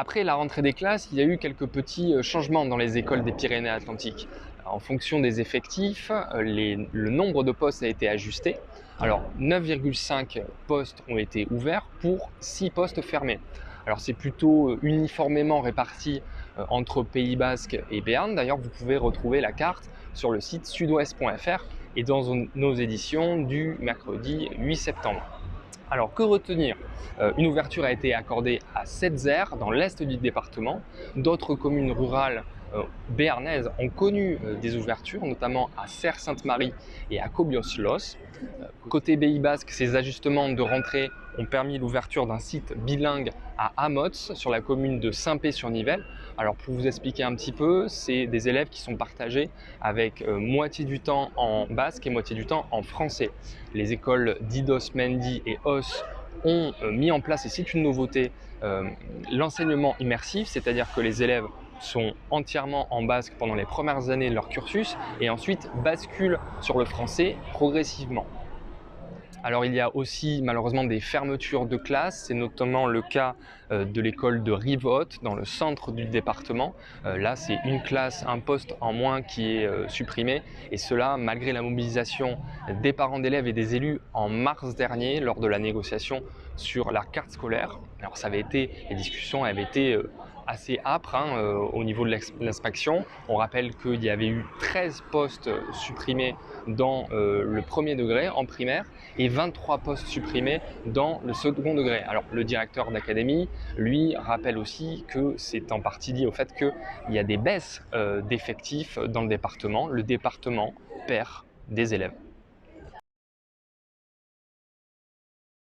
Après la rentrée des classes, il y a eu quelques petits changements dans les écoles des Pyrénées-Atlantiques. En fonction des effectifs, le nombre de postes a été ajusté. Alors 9,5 postes ont été ouverts pour 6 postes fermés. Alors c'est plutôt uniformément réparti entre Pays Basque et Béarn. D'ailleurs, vous pouvez retrouver la carte sur le site sudouest.fr et dans nos éditions du mercredi 8 septembre. Alors que retenir? Une ouverture a été accordée à Setzer dans l'est du département. D'autres communes rurales béarnaises ont connu des ouvertures, notamment à Serres-Sainte-Marie et à Cobios-Los. Côté Pays Basque, ces ajustements de rentrée ont permis l'ouverture d'un site bilingue à Amots, sur la commune de Saint-Pé-sur-Nivelle. Alors pour vous expliquer un petit peu, c'est des élèves qui sont partagés avec moitié du temps en basque et moitié du temps en français. Les écoles d'Idos Mendy et Os ont mis en place, et c'est une nouveauté, l'enseignement immersif, c'est-à-dire que les élèves sont entièrement en basque pendant les premières années de leur cursus et ensuite basculent sur le français progressivement. Alors il y a aussi malheureusement des fermetures de classes, c'est notamment le cas de l'école de Rive-Haute dans le centre du département. Là c'est une classe, un poste en moins qui est supprimé, et cela malgré la mobilisation des parents d'élèves et des élus en mars dernier lors de la négociation sur la carte scolaire. Alors les discussions avaient été assez âpres au niveau de l'inspection. On rappelle qu'il y avait eu 13 postes supprimés dans le premier degré en primaire et 23 postes supprimés dans le second degré. Alors le directeur d'académie, lui, rappelle aussi que c'est en partie lié au fait qu'il y a des baisses d'effectifs dans le département. Le département perd des élèves.